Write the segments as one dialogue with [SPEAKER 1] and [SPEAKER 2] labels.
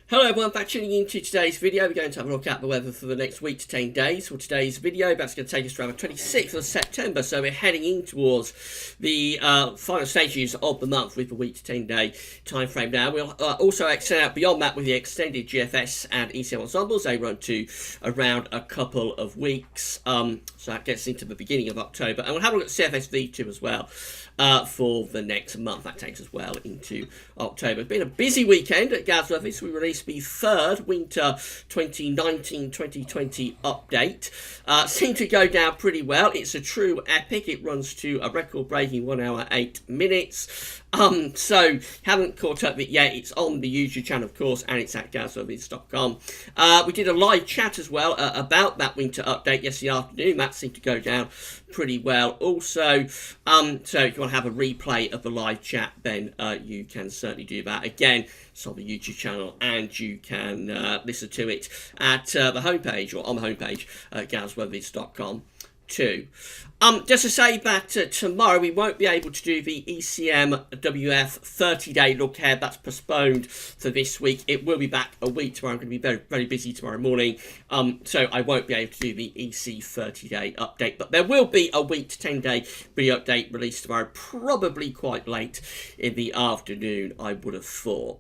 [SPEAKER 1] Hello everyone, back tuning into today's video. We're going to have a look at the weather for the next week to 10 days. For today's video, that's going to take us around the 26th of September, so we're heading in towards the final stages of the month with the week to 10 day time frame now. We'll also extend out beyond that with the extended GFS and ECM ensembles. They run to around a couple of weeks, so that gets into the beginning of October. And we'll have a look at CFS V2 as well for the next month. That takes us well into October. It's been a busy weekend at Gasworthy's. We released the third winter 2019-2020 update. Seemed to go down pretty well. It's a true epic. It runs to a record-breaking 1 hour 8 minutes. So haven't caught up with it yet. It's on the YouTube channel, of course, and it's at gasworthys.com. We did a live chat as well about that winter update yesterday afternoon. That seemed to go down pretty well also. So if you want to have a replay of the live chat, then you can certainly do that. Again, it's on the YouTube channel, and you can listen to it at the homepage or on the homepage at gasworthys.com too. Just to say that tomorrow we won't be able to do the ECM WF 30-day look ahead. That's postponed for this week. It will be back a week tomorrow. I'm going to be very, very busy tomorrow morning, so I won't be able to do the EC 30-day update. But there will be a week to 10-day update released tomorrow, probably quite late in the afternoon, I would have thought.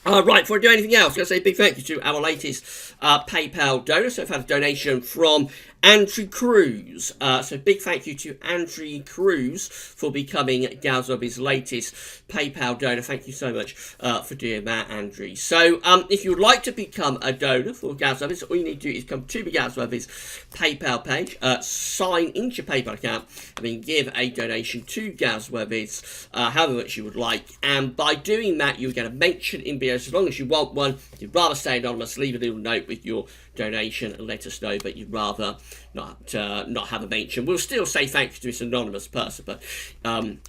[SPEAKER 1] Right, before I do anything else, I'm going to say a big thank you to our latest PayPal donor. So I've had a donation from Andrew Cruz. So big thank you to Andrew Cruz for becoming Gasworthy's latest PayPal donor. Thank you so much for doing that, Andrew. So if you would like to become a donor for Gasworthy's, all you need to do is come to the Gasworthy's PayPal page, sign into your PayPal account, and then give a donation to Gasworthy's, however much you would like. And by doing that, you'll get a mention in videos as long as you want one. If you'd rather stay anonymous, leave a little note with your donation and let us know that you'd rather not have a mention. We'll still say thank you to this anonymous person, but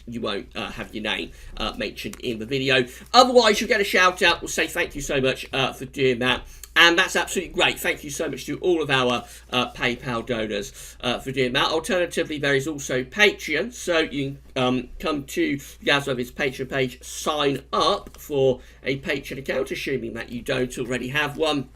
[SPEAKER 1] you won't have your name mentioned in the video. Otherwise, you'll get a shout out. We'll say thank you so much for doing that. And that's absolutely great. Thank you so much to all of our PayPal donors for doing that. Alternatively, there is also Patreon. So you can come to Gasworthy's Patreon page, sign up for a Patreon account, assuming that you don't already have one.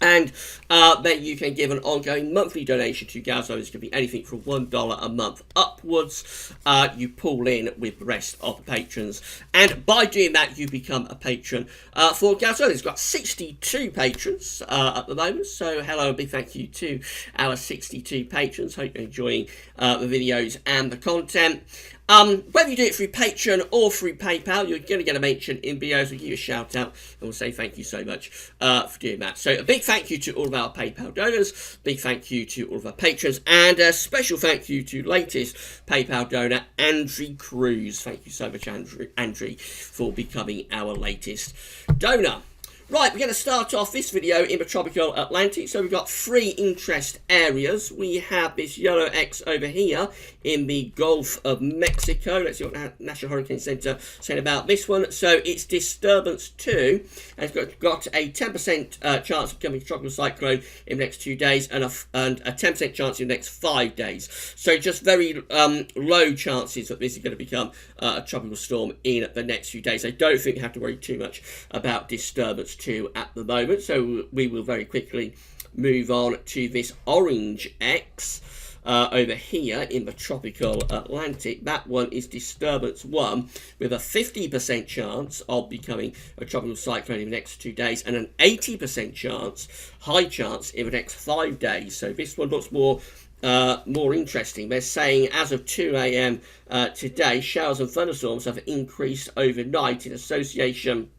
[SPEAKER 1] And then you can give an ongoing monthly donation to Gasworthy's. It can be anything from $1 a month upwards. You pool in with the rest of the patrons. And by doing that, you become a patron for Gasworthy's. It's got 62 patrons at the moment. So hello, a big thank you to our 62 patrons. Hope you're enjoying the videos and the content. Whether you do it through Patreon or through PayPal, you're going to get a mention in videos. We'll give you a shout out and we'll say thank you so much for doing that. So a big thank you to all of our PayPal donors, big thank you to all of our patrons, and a special thank you to latest PayPal donor, Andrew Cruz. Thank you so much, Andrew, for becoming our latest donor. Right, we're going to start off this video in the tropical Atlantic. So we've got three interest areas. We have this yellow X over here in the Gulf of Mexico. Let's see what the National Hurricane Center said about this one. So it's disturbance 2, and it's got a 10% chance of becoming a tropical cyclone in the next 2 days, and a 10% chance in the next 5 days. So just very low chances that this is going to become a tropical storm in the next few days. I don't think you have to worry too much about disturbance 2 at the moment, so we will very quickly move on to this orange X over here in the tropical Atlantic. That one is disturbance 1 with a 50% chance of becoming a tropical cyclone in the next 2 days, and an 80% chance, high chance, in the next 5 days. So this one looks more interesting. They're saying as of 2 a.m. Today, showers and thunderstorms have increased overnight in association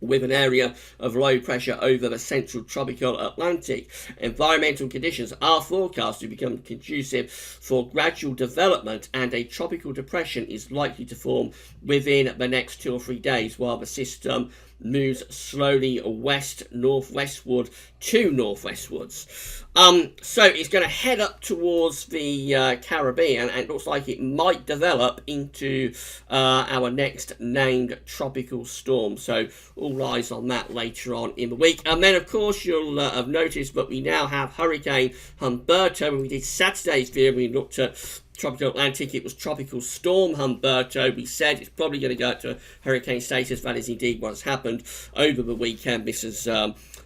[SPEAKER 1] with an area of low pressure over the central tropical Atlantic. Environmental conditions are forecast to become conducive for gradual development, and a tropical depression is likely to form within the next 2 or 3 days, while the system moves slowly west-northwestward to northwestwards. So it's going to head up towards the Caribbean, and it looks like it might develop into our next named tropical storm. So all eyes on that later on in the week. And then, of course, you'll have noticed, but we now have Hurricane Humberto. When we did Saturday's video, we looked at Tropical Atlantic, it was Tropical Storm Humberto. We said it's probably going to go up to hurricane status. That is indeed what's happened over the weekend. This has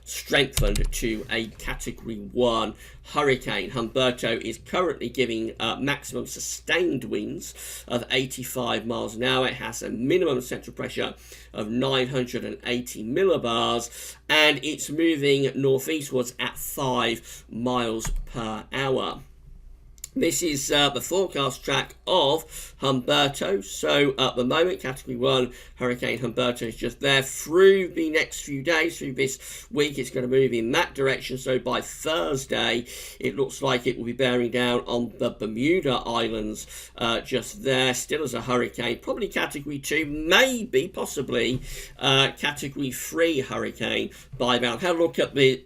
[SPEAKER 1] strengthened to a Category 1 hurricane. Humberto is currently giving maximum sustained winds of 85 miles an hour. It has a minimum central pressure of 980 millibars, and it's moving northeastwards at 5 miles per hour. This is the forecast track of Humberto. So at the moment, Category 1 Hurricane Humberto is just there. Through the next few days, through this week, it's going to move in that direction. So by Thursday, it looks like it will be bearing down on the Bermuda Islands just there, still as a hurricane. Probably Category 2, maybe, possibly Category 3 hurricane by then. I've had a look at the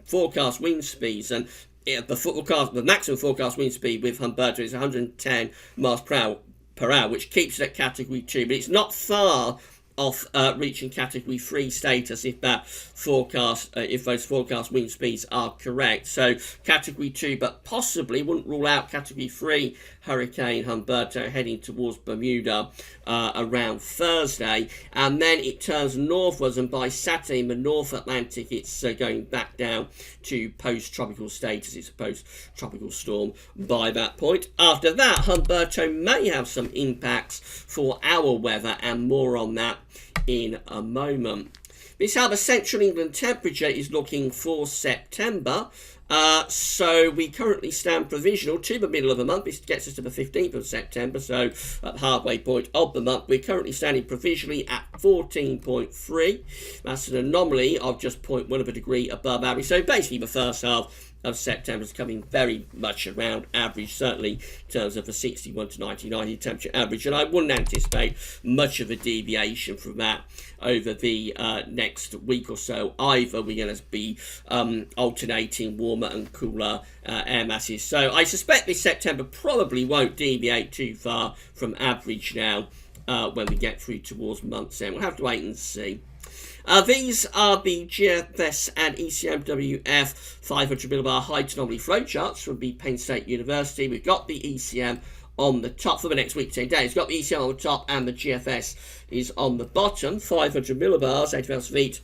[SPEAKER 1] forecast wind speeds, and the maximum forecast wind speed with Humberto is 110 miles per hour, which keeps it at Category 2, but it's not far off reaching Category 3 status if those forecast wind speeds are correct. So Category 2, but possibly wouldn't rule out Category 3 Hurricane Humberto heading towards Bermuda around Thursday, and then it turns northwards, and by Saturday in the North Atlantic it's going back down to post-tropical status. It's a post-tropical storm by that point. After that, Humberto may have some impacts for our weather, and more on that in a moment. This is how the Central England temperature is looking for September. So we currently stand provisional to the middle of the month. This gets us to the 15th of September, so at the halfway point of the month. We're currently standing provisionally at 14.3. That's an anomaly of just 0.1 of a degree above average. So basically the first half of September is coming very much around average, certainly in terms of the 61 to 90 temperature average, and I wouldn't anticipate much of a deviation from that over the next week or so either. We're going to be alternating warmer and cooler air masses, so I suspect this September probably won't deviate too far from average now when we get through towards month's end. We'll have to wait and see. These are the GFS and ECMWF 500 millibar height anomaly flowcharts from the Penn State University. We've got the ECM on the top for the next week, 10 days. We've got the ECM on the top and the GFS is on the bottom. 500 millibars, 80,000 feet,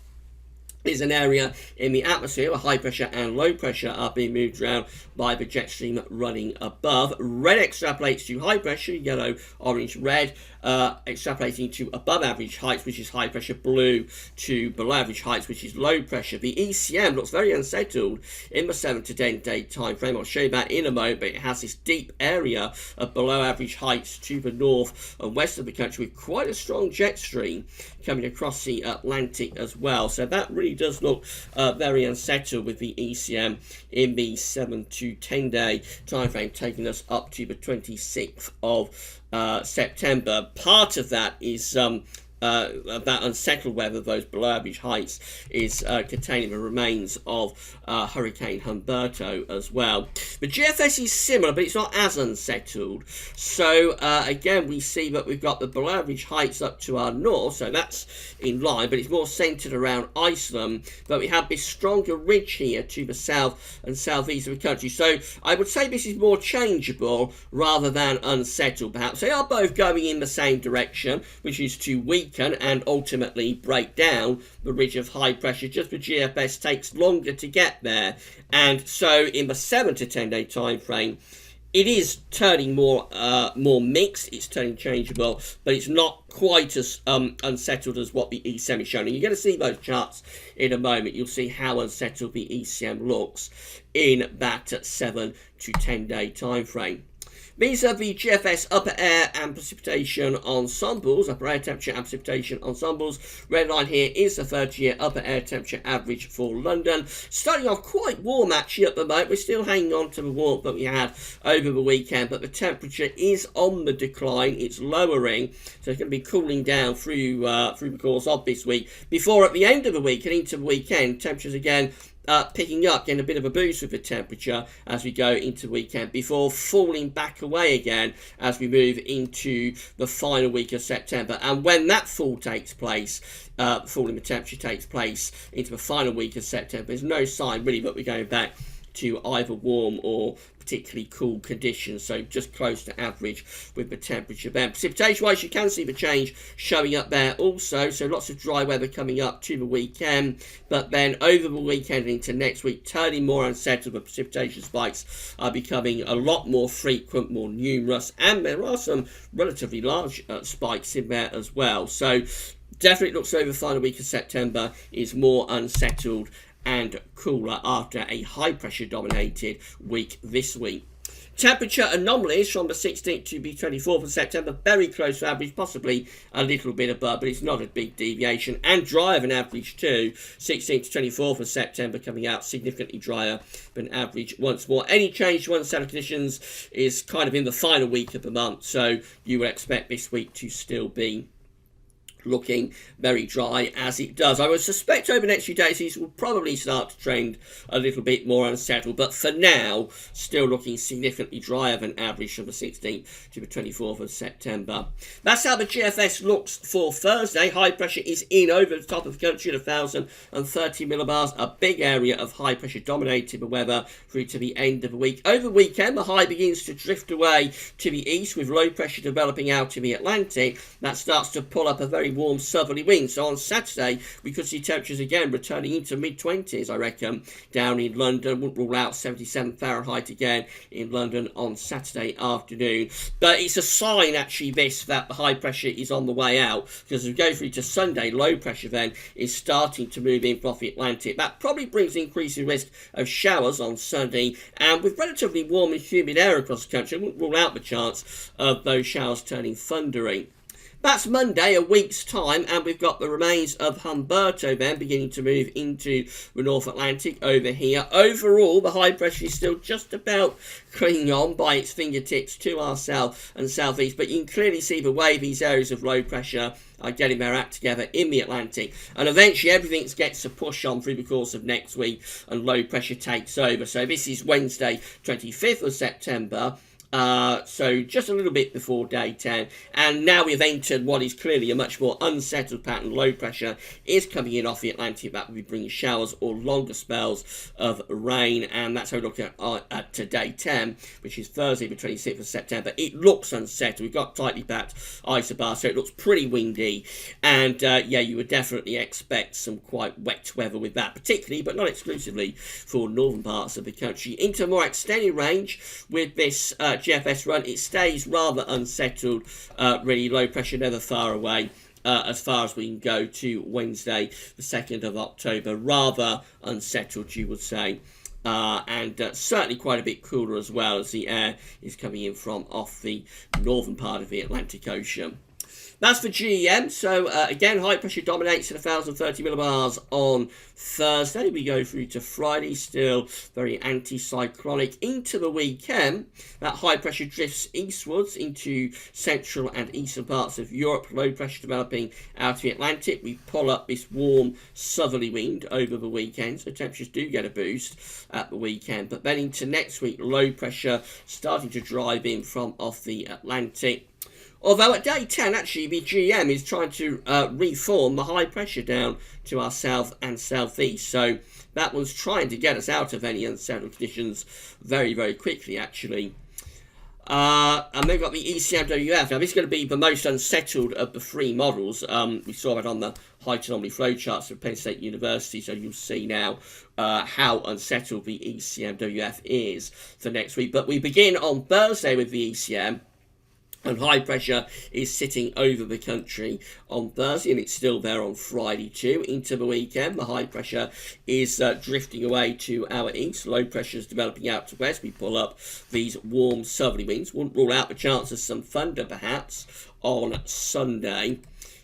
[SPEAKER 1] is an area in the atmosphere where high pressure and low pressure are being moved around by the jet stream running above. Red extrapolates to high pressure, yellow, orange, red, extrapolating to above average heights, which is high pressure, blue to below average heights, which is low pressure. The ECM looks very unsettled in the 7 to 10 day time frame. I'll show you that in a moment, but it has this deep area of below average heights to the north and west of the country with quite a strong jet stream coming across the Atlantic as well. So that really does look very unsettled with the ECM in the 7 to 10 day time frame, taking us up to the 26th of September. Part of that is that unsettled weather, those below average heights, is containing the remains of Hurricane Humberto as well. The GFS is similar, but it's not as unsettled. So again, we see that we've got the below average heights up to our north, so that's in line, but it's more centred around Iceland. But we have this stronger ridge here to the south and southeast of the country. So I would say this is more changeable rather than unsettled, perhaps. They are both going in the same direction, which is to weaken and ultimately break down the ridge of high pressure. Just the GFS takes longer to get there, and so in the 7 to 10 day time frame it is turning more mixed, it's turning changeable, but it's not quite as unsettled as what the ECM is showing. And you're going to see those charts in a moment. You'll see how unsettled the ECM looks in that 7 to 10 day time frame. These are the GFS upper air and precipitation ensembles, upper air temperature and precipitation ensembles. Red line here is the 30-year upper air temperature average for London. Starting off quite warm actually at the moment. We're still hanging on to the warmth that we had over the weekend, but the temperature is on the decline. It's lowering, so it's going to be cooling down through the course of this week. Before at the end of the week and into the weekend, temperatures again picking up, getting a bit of a boost with the temperature as we go into the weekend before falling back away again as we move into the final week of September. And when that fall takes place, fall in the temperature takes place into the final week of September, there's no sign really that we're going back to either warm or particularly cool conditions, so just close to average with the temperature there. Precipitation wise, you can see the change showing up there also, so lots of dry weather coming up to the weekend, but then over the weekend into next week, turning more unsettled. The precipitation spikes are becoming a lot more frequent, more numerous, and there are some relatively large spikes in there as well. So definitely looks like the final week of September is more unsettled and cooler after a high pressure dominated week this week. Temperature anomalies from the 16th to the 24th of September, very close to average, possibly a little bit above, but it's not a big deviation, and drier than average too. 16th to 24th of September coming out significantly drier than average once more. Any change to unsettled conditions is kind of in the final week of the month, so you would expect this week to still be looking very dry as it does. I would suspect over the next few days these will probably start to trend a little bit more unsettled, but for now still looking significantly drier than average from the 16th to the 24th of September. That's how the GFS looks for Thursday. High pressure is in over the top of the country at 1,030 millibars, a big area of high pressure dominating the weather through to the end of the week. Over the weekend the high begins to drift away to the east with low pressure developing out in the Atlantic. That starts to pull up a very warm southerly wind, so on Saturday we could see temperatures again returning into mid-20s, I reckon, down in London. Wouldn't rule out 77 Fahrenheit again in London on Saturday afternoon, but it's a sign actually this that the high pressure is on the way out, because as we go through to Sunday, low pressure then is starting to move in from the Atlantic. That probably brings increasing risk of showers on Sunday, and with relatively warm and humid air across the country, I wouldn't rule out the chance of those showers turning thundering. That's Monday, a week's time, and we've got the remains of Humberto then beginning to move into the North Atlantic over here. Overall, the high pressure is still just about clinging on by its fingertips to our south and southeast, but you can clearly see the way these areas of low pressure are getting their act together in the Atlantic, and eventually everything gets a push on through the course of next week and low pressure takes over. So this is Wednesday, 25th of September. So just a little bit before day 10, and now we've entered what is clearly a much more unsettled pattern. Low pressure is coming in off the Atlantic. That will be bringing showers or longer spells of rain, and that's how we look at day 10, which is Thursday the 26th of September. It looks unsettled. We've got tightly packed isobars, so it looks pretty windy, and yeah, you would definitely expect some quite wet weather with that, particularly but not exclusively for northern parts of the country. Into more extended range with this GFS run, it stays rather unsettled, really low pressure never far away, as far as we can go to Wednesday the 2nd of October, rather unsettled you would say, and certainly quite a bit cooler as well, as the air is coming in from off the northern part of the Atlantic Ocean. That's for GEM. So again, high pressure dominates at 1,030 millibars on Thursday. We go through to Friday, still very anticyclonic. Into the weekend, that high pressure drifts eastwards into central and eastern parts of Europe. Low pressure developing out of the Atlantic. We pull up this warm southerly wind over the weekend, so temperatures do get a boost at the weekend. But then into next week, low pressure starting to drive in from off the Atlantic. Although at day 10, actually, the GM is trying to reform the high pressure down to our south and southeast. So that was trying to get us out of any unsettled conditions very, very quickly, actually. And they've got the ECMWF. Now, this is going to be the most unsettled of the three models. We saw that on the height anomaly flowcharts of Penn State University, so you'll see now how unsettled the ECMWF is for next week. But we begin on Thursday with the ECM. And high pressure is sitting over the country on Thursday, and it's still there on Friday too. Into the weekend, the high pressure is drifting away to our east. Low pressure is developing out to west. We pull up these warm southerly winds. Wouldn't rule out the chance of some thunder perhaps on Sunday.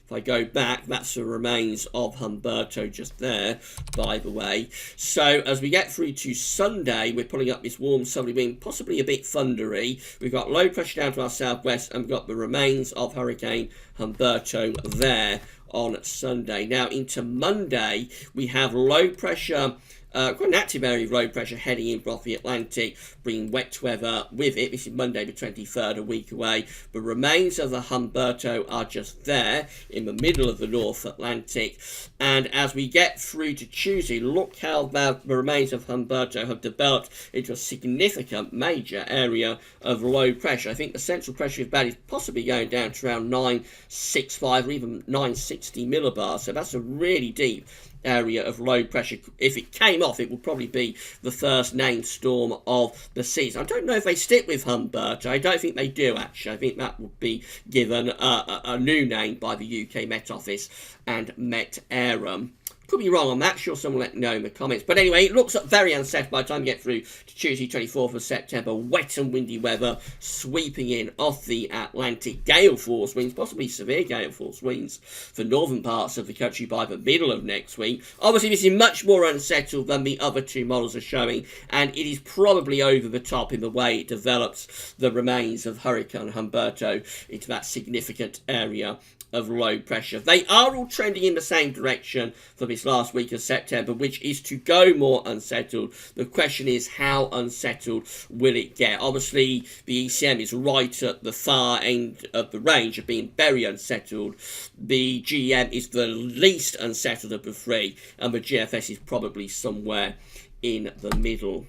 [SPEAKER 1] If I go back, that's the remains of Humberto just there, by the way. So as we get through to Sunday, we're pulling up this warm southerly wind, possibly a bit thundery. We've got low pressure down to our southwest, and we've got the remains of Hurricane Humberto there on Sunday. Now into Monday, we have low pressure quite an active area of low pressure heading in off the Atlantic, bringing wet weather with it. This is Monday the 23rd, a week away. The remains of the Humberto are just there in the middle of the North Atlantic. And as we get through to Tuesday, look how the remains of Humberto have developed into a significant major area of low pressure. I think the central pressure of bad is possibly going down to around 965 or even 960 millibars. So that's a really deep area of low pressure. If it came off, it would probably be the first named storm of the season. I don't know if they stick with Humberto. I don't think they do, actually. I think that would be given a new name by the UK Met Office and Met Aram. Could be wrong on that. Sure, someone let me know in the comments. But anyway, it looks very unsettled by the time we get through to Tuesday, 24th of September. Wet and windy weather sweeping in off the Atlantic. Gale force winds, possibly severe gale force winds for northern parts of the country by the middle of next week. Obviously, this is much more unsettled than the other two models are showing, and it is probably over the top in the way it develops the remains of Hurricane Humberto into that significant area of low pressure. They are all trending in the same direction for this last week of September, which is to go more unsettled. The question is, how unsettled will it get? Obviously, the ECM is right at the far end of the range of being very unsettled. The GEM is the least unsettled of the three, and the GFS is probably somewhere in the middle.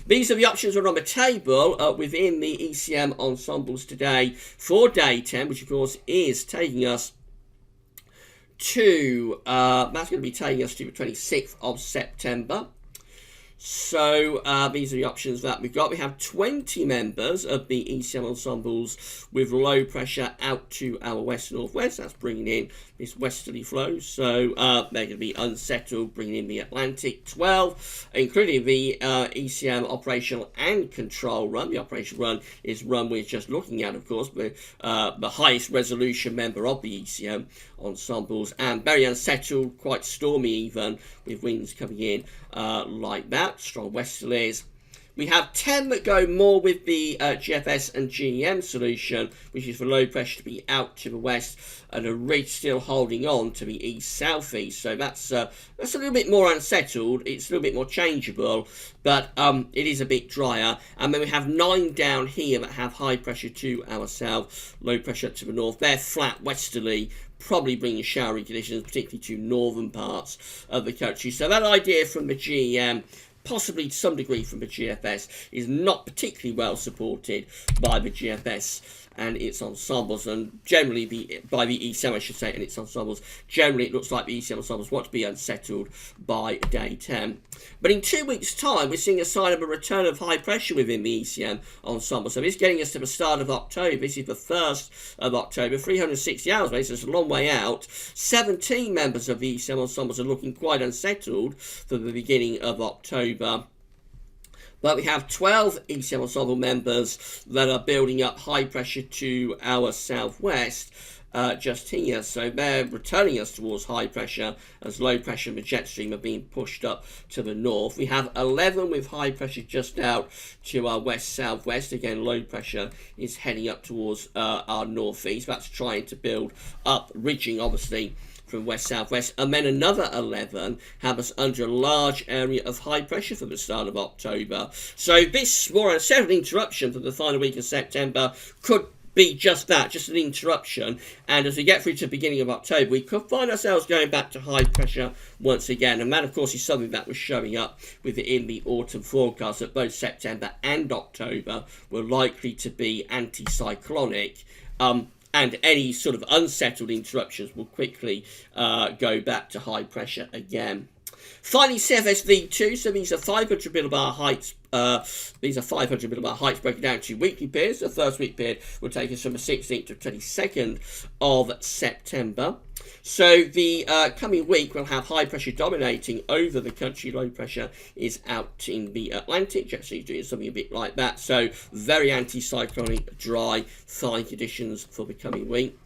[SPEAKER 1] These are the options that are on the table within the ECM ensembles today for day 10, which of course is taking us to, that's going to be taking us to the 26th of September. So these are the options that we've got. We have 20 members of the ECM ensembles with low pressure out to our west-northwest. That's bringing in this westerly flow. So they're going to be unsettled, bringing in the Atlantic. 12, including the ECM operational and control run. The operational run is run we're just looking at, of course, the highest resolution member of the ECM ensembles, and very unsettled, quite stormy even, with winds coming in like that, strong westerlies. We have 10 that go more with the GFS and GEM solution, which is for low pressure to be out to the west, and a ridge still holding on to the east-southeast. So that's a little bit more unsettled. It's a little bit more changeable, but it is a bit drier. And then we have 9 down here that have high pressure to our south, low pressure to the north. They're flat westerly, probably bringing showery conditions, particularly to northern parts of the country. So that idea from the GEM, possibly to some degree from the GFS, is not particularly well supported by the GFS and its ensembles, and generally by the ECM, I should say, and its ensembles. Generally, it looks like the ECM ensembles want to be unsettled by day 10. But in 2 weeks' time, we're seeing a sign of a return of high pressure within the ECM ensemble. So this is getting us to the start of October. This is the 1st of October, 360 hours away, so it's a long way out. 17 members of the ECM ensembles are looking quite unsettled for the beginning of October. But we have 12 ECM ensemble members that are building up high pressure to our southwest just here. So they're returning us towards high pressure as low pressure and the jet stream are being pushed up to the north. We have 11 with high pressure just out to our west-southwest. Again, low pressure is heading up towards our northeast. That's trying to build up, ridging obviously from west-southwest, and then another 11 have us under a large area of high pressure for the start of October. So this more unsettled interruption for the final week of September could be just that, just an interruption, and as we get through to the beginning of October, we could find ourselves going back to high pressure once again, and that of course is something that was showing up within the autumn forecast, that both September and October were likely to be anticyclonic, and any sort of unsettled interruptions will quickly go back to high pressure again. Finally, CFSV2, so these are 500 millibar heights. These are 500 millibar heights broken down to weekly periods. The first week period will take us from the 16th to 22nd of September. So the coming week will have high pressure dominating over the country. Low pressure is out in the Atlantic. Actually doing something a bit like that. So very anticyclonic, dry, fine conditions for the coming week.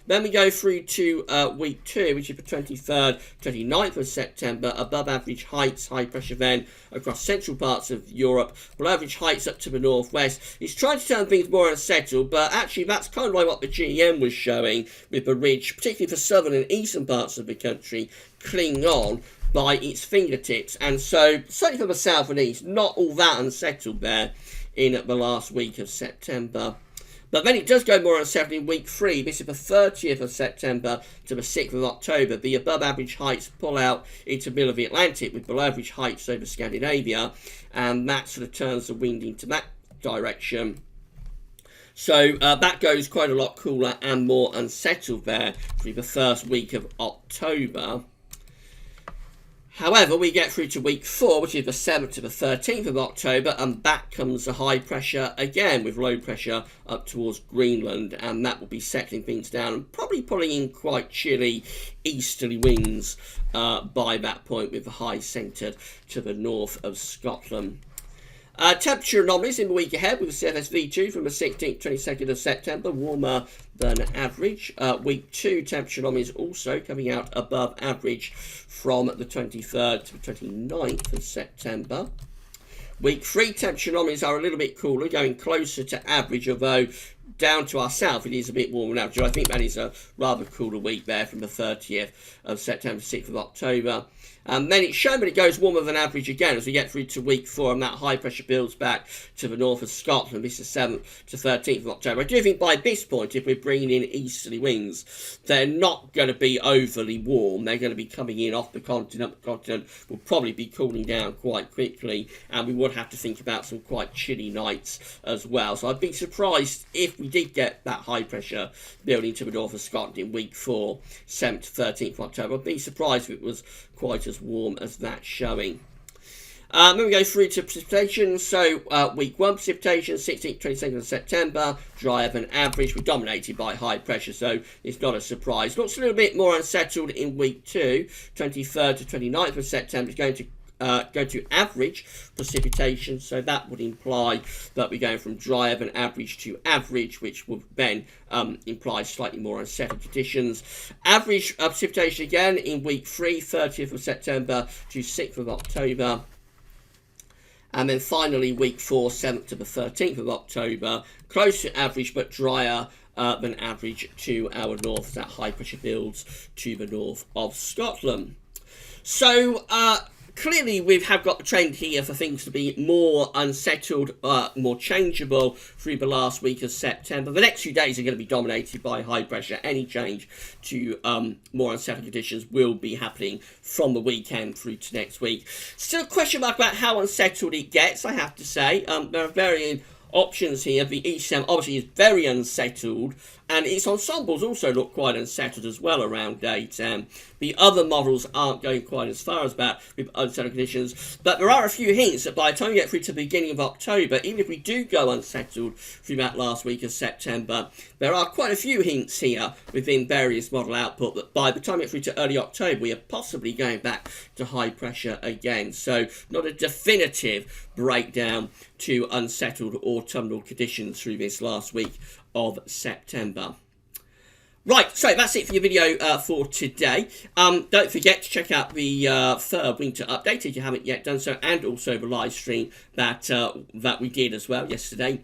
[SPEAKER 1] Then we go through to week 2, which is the 23rd, 29th of September. Above average heights, high pressure then across central parts of Europe. Below average heights up to the northwest. It's trying to turn things more unsettled, but actually that's kind of like what the GEM was showing, with the ridge, particularly for southern and eastern parts of the country, clinging on. by its fingertips. And so, certainly for the south and east, not all that unsettled there in the last week of September. But then it does go more unsettled in week 3. This is the 30th of September to the 6th of October. The above average heights pull out into the middle of the Atlantic with below average heights over Scandinavia, and that sort of turns the wind into that direction. So that goes quite a lot cooler and more unsettled there through the first week of October. However, we get through to week 4, which is the 7th to the 13th of October, and back comes the high pressure again with low pressure up towards Greenland, and that will be settling things down and probably pulling in quite chilly easterly winds by that point, with the high centred to the north of Scotland. Temperature anomalies in the week ahead with the CFS-V2 from the 16th to 22nd of September, warmer than average. Week 2 temperature anomalies also coming out above average from the 23rd to the 29th of September. Week 3 temperature anomalies are a little bit cooler, going closer to average, although down to our south it is a bit warmer than average. I think that is a rather cooler week there from the 30th of September to 6th of October. And then it's shown that it goes warmer than average again as we get through to week 4, and that high pressure builds back to the north of Scotland. This is 7th to 13th of October. I do think by this point, if we're bringing in easterly winds, they're not going to be overly warm. They're going to be coming in off the continent. The continent will probably be cooling down quite quickly, and we would have to think about some quite chilly nights as well. So I'd be surprised if we did get that high pressure building to the north of Scotland in week 4, 7th to 13th of October. I'd be surprised if it was quite as warm as that showing. Then we go through to precipitation. So week 1 precipitation, 16th, 22nd of September, drier than average. We're dominated by high pressure, so it's not a surprise. Looks a little bit more unsettled in week 2, 23rd to 29th of September. It's going to go to average precipitation, so that would imply that we're going from drier than average to average, which would then imply slightly more unsettled conditions. Average precipitation again in week 3, 30th of September to 6th of October. And then finally week 4, 7th to the 13th of October, close to average but drier than average to our north as that high pressure builds to the north of Scotland. So clearly we have got the trend here for things to be more unsettled, more changeable through the last week of September. The next few days are going to be dominated by high pressure. Any change to more unsettled conditions will be happening from the weekend through to next week. Still a question mark about how unsettled it gets, I have to say. There are varying options here. The ECM obviously is very unsettled, and its ensembles also look quite unsettled as well around daytime. The other models aren't going quite as far as that with unsettled conditions, but there are a few hints that by the time we get through to the beginning of October, even if we do go unsettled through that last week of September, there are quite a few hints here within various model output that by the time we get through to early October, we are possibly going back to high pressure again. So not a definitive breakdown to unsettled autumnal conditions through this last week of September. Right, so that's it for your video for today. Don't forget to check out the third winter update if you haven't yet done so, and also the live stream that we did as well yesterday.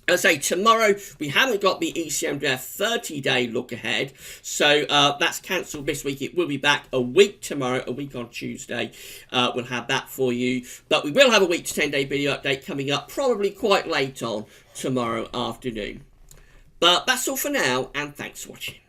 [SPEAKER 1] As I say, tomorrow we haven't got the ECMWF 30-day look ahead, so that's cancelled this week. It will be back a week tomorrow, a week on Tuesday. We'll have that for you, but we will have a week to 10-day video update coming up, probably quite late on tomorrow afternoon. But that's all for now, and thanks for watching.